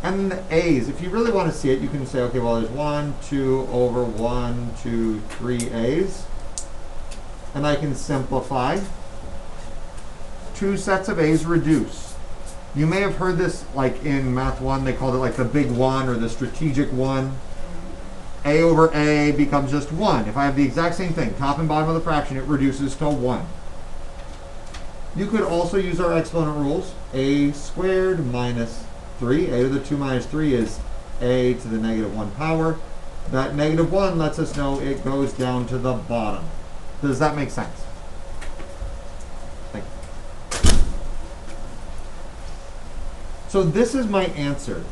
And the a's, if you really want to see it, you can say, okay, well, there's 1, 2 over 1, 2, 3 a's. And I can simplify. 2 sets of a's reduce. You may have heard this like in Math 1, they called it like the big 1 or the strategic 1. A over a becomes just 1. If I have the exact same thing, top and bottom of the fraction, it reduces to 1. You could also use our exponent rules. A squared minus 3. A to the 2 minus 3 is a to the negative 1 power. That negative 1 lets us know it goes down to the bottom. Does that make sense? Thank you. So this is my answer.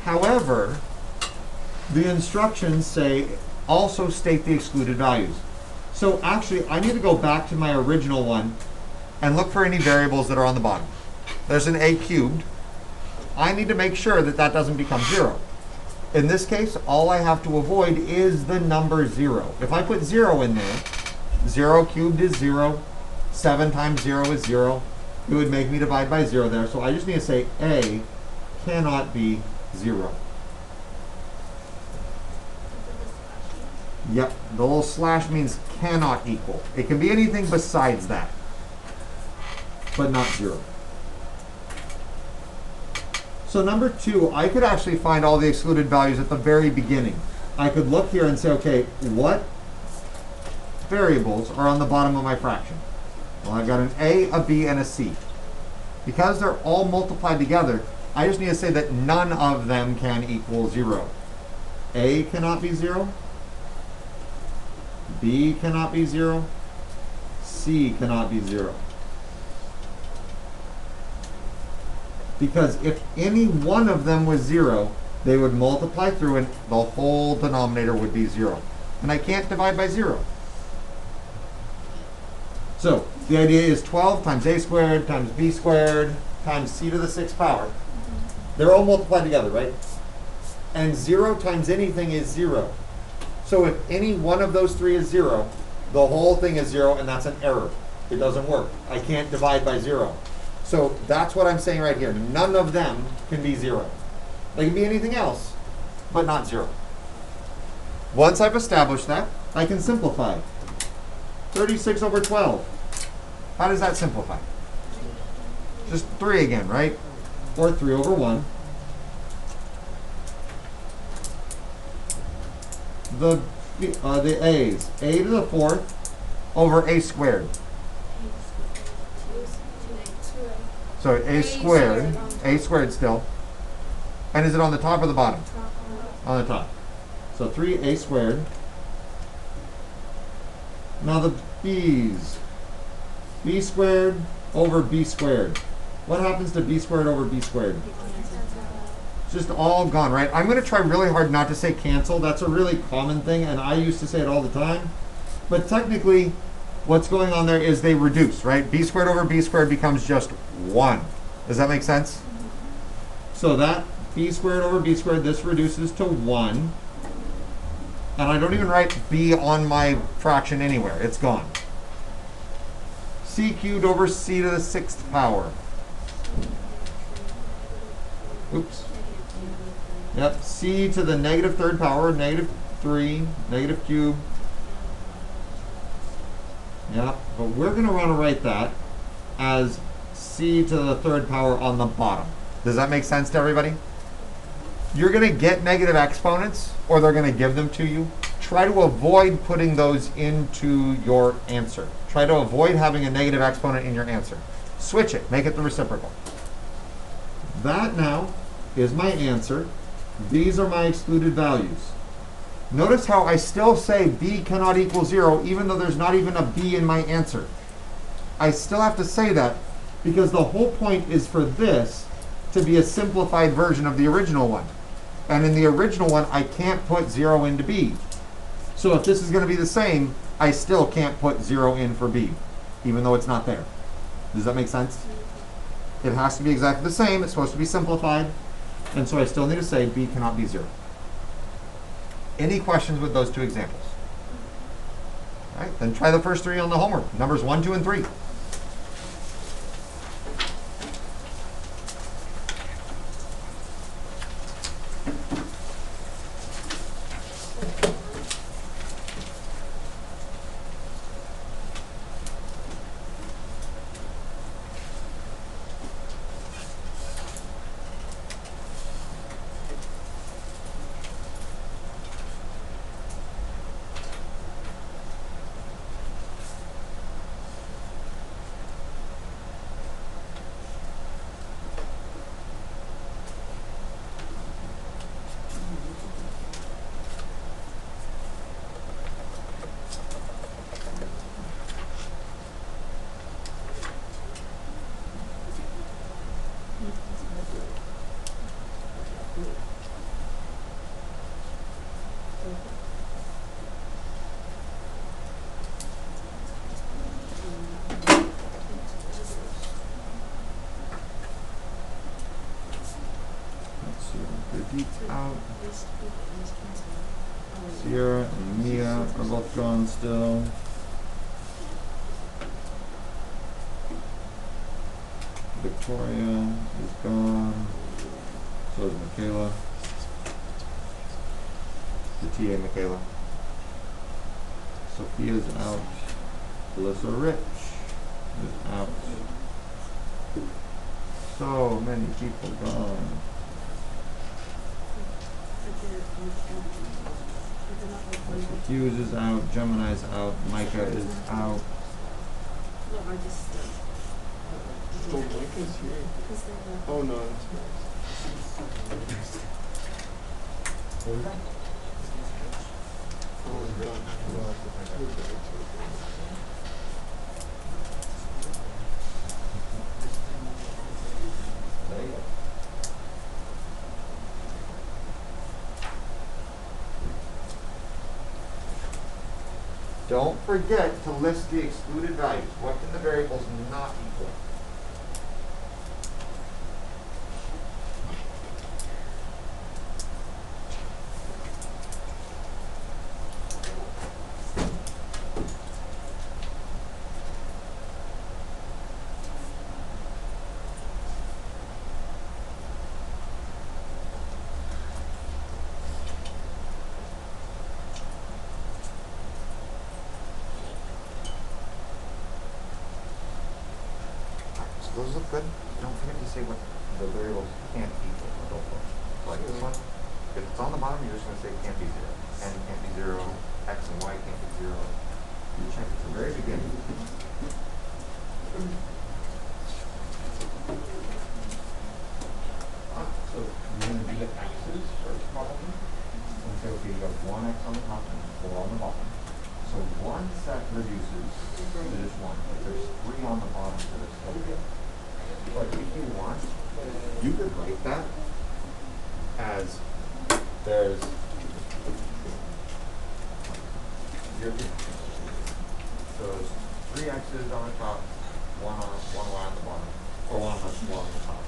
However, the instructions say also state the excluded values. So actually, I need to go back to my original one and look for any variables that are on the bottom. There's an a cubed. I need to make sure that that doesn't become 0. In this case, all I have to avoid is the number 0. If I put 0 in there, 0 cubed is 0, 7 times 0 is 0. It would make me divide by 0 there. So I just need to say a cannot be 0. Yep, the little slash means cannot equal. It can be anything besides that, but not 0. So number 2, I could actually find all the excluded values at the very beginning. I could look here and say, okay, what variables are on the bottom of my fraction? Well, I've got an a, a b, and a c. Because they're all multiplied together, I just need to say that none of them can equal 0. A cannot be 0. B cannot be 0. C cannot be 0. Because if any one of them was 0, they would multiply through and the whole denominator would be 0. And I can't divide by 0. So the idea is 12 times a squared times b squared times c to the 6th power. They're all multiplied together, right? And 0 times anything is 0. So if any one of those 3 is 0, the whole thing is 0, and that's an error. It doesn't work. I can't divide by 0. So that's what I'm saying right here. None of them can be 0. They can be anything else, but not 0. Once I've established that, I can simplify. 36 over 12. How does that simplify? Just 3 again, right? Or 3 over 1. The a's. A to the 4th over a squared. So a squared still. And is it on the top or the bottom? On the top. So 3a squared. Now the b's. B squared over b squared. What happens to b squared over b squared? It's just all gone, right? I'm going to try really hard not to say cancel. That's a really common thing, and I used to say it all the time. But technically, what's going on there is they reduce, right? B squared over b squared becomes just 1. Does that make sense? So that b squared over b squared, this reduces to 1. And I don't even write b on my fraction anywhere. It's gone. C cubed over c to the 6th power. Oops. Yep, c to the negative 3rd power, negative 3, negative cube. Yep, but we're going to want to write that as c to the 3rd power on the bottom. Does that make sense to everybody? You're going to get negative exponents, or they're going to give them to you. Try to avoid putting those into your answer. Try to avoid having a negative exponent in your answer. Switch it. Make it the reciprocal. That now is my answer. These are my excluded values. Notice how I still say b cannot equal 0 even though there's not even a b in my answer. I still have to say that because the whole point is for this to be a simplified version of the original one. And in the original one, I can't put 0 into b. So if this is going to be the same, I still can't put 0 in for b, even though it's not there. Does that make sense? It has to be exactly the same. It's supposed to be simplified. And so I still need to say b cannot be 0. Any questions with those two examples? All right, then try the first 3 on the homework. Numbers 1, 2, and 3. Out. Sierra and Mia are both gone still. Victoria is gone. So is Michaela. The TA Michaela. Sophia's out. Alyssa Rich is out. So many people gone. Hughes is out, Gemini's out, Micah is out. Oh, Micah's here. Oh, no. Don't forget to list the excluded values. What can the variables not equal? Those look good. Don't forget to say what the variables can't equal or don't look. Like this one. If it's on the bottom, you're just going to say it can't be 0. N can't be 0. X and Y can't be 0. You check at the very beginning. So you're going to do that you could write that as there's so there's 3 x's on the top, one y on the bottom, or one on the top.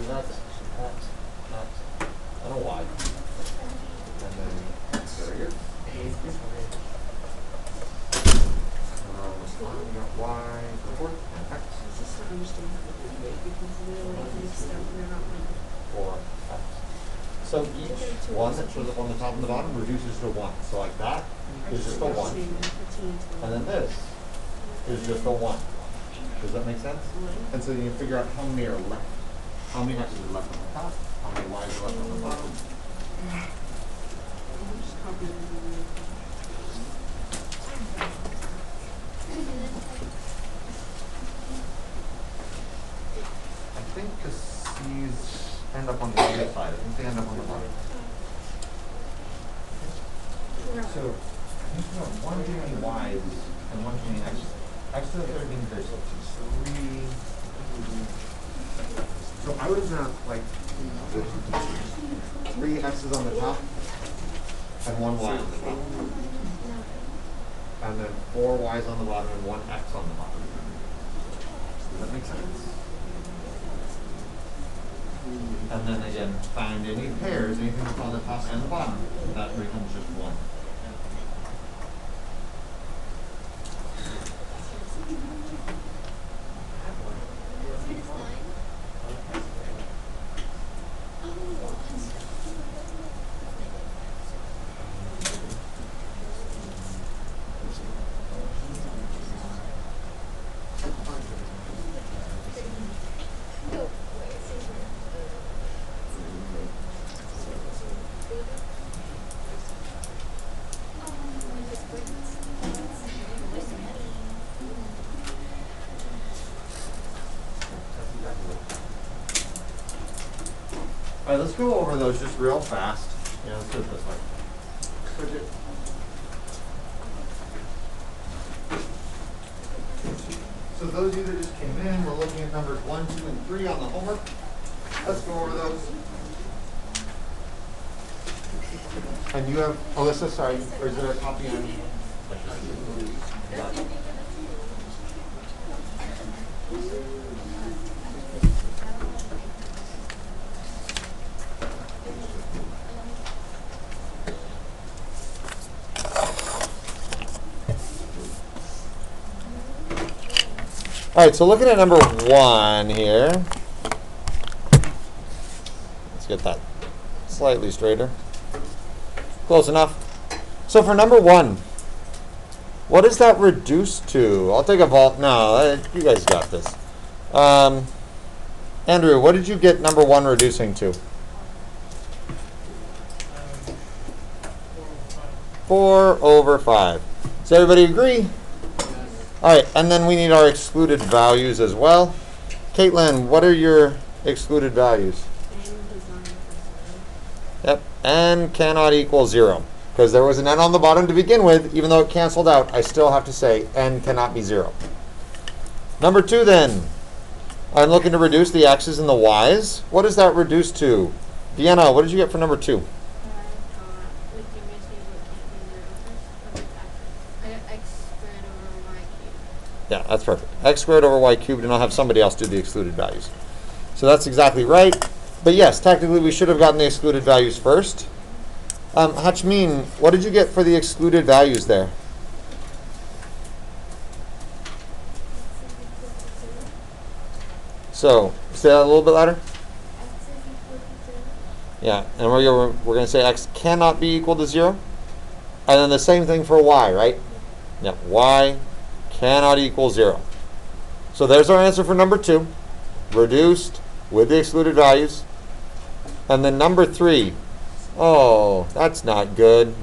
That's and a y. And then very good. We got y, and x. Or x. So each one that shows up on the top and the bottom reduces to 1. So like that is just a 1. And then this is just a 1. Does that make sense? And so you can figure out how many are left. How many x's are left on the top? How many y's are left on the bottom? I think the c's end up on the other side. I think they end up on the bottom. So I think we have one too many y's and one too many x's. X to the third means there's 3. So I would have like 3 x's on the top and 1 y on the top. And then 4 y's on the bottom and 1 x on the bottom. Does that make sense? And then again, find any pairs, anything that's on the top and the bottom. That becomes just 1. All right, let's go over those just real fast. Yeah, let's do it this way. So those of you that just came in, we're looking at numbers 1, 2, and 3 on the homework. Let's go over those. And you have, Alyssa, sorry, or is there a copy on you? All right, so looking at number 1 here. Let's get that slightly straighter. Close enough. So for number 1, what is that reduced to? I'll take a vault. No, you guys got this. Andrew, what did you get number 1 reducing to? 4/5. Does everybody agree? All right, and then we need our excluded values as well. Caitlin, what are your excluded values? Yep, n cannot equal 0. Because there was an n on the bottom to begin with, even though it canceled out, I still have to say n cannot be 0. Number 2 then, I'm looking to reduce the x's and the y's. What is that reduced to? Deanna, what did you get for number 2? Yeah, that's perfect. X squared over y cubed, and I'll have somebody else do the excluded values. So that's exactly right. But yes, technically we should have gotten the excluded values first. Hachmin, what did you get for the excluded values there? So, say that a little bit louder. Yeah, and we're going to say x cannot be equal to 0. And then the same thing for y, right? Yeah, y cannot equal 0. So there's our answer for number 2, reduced with the excluded values. And then number 3, oh, that's not good.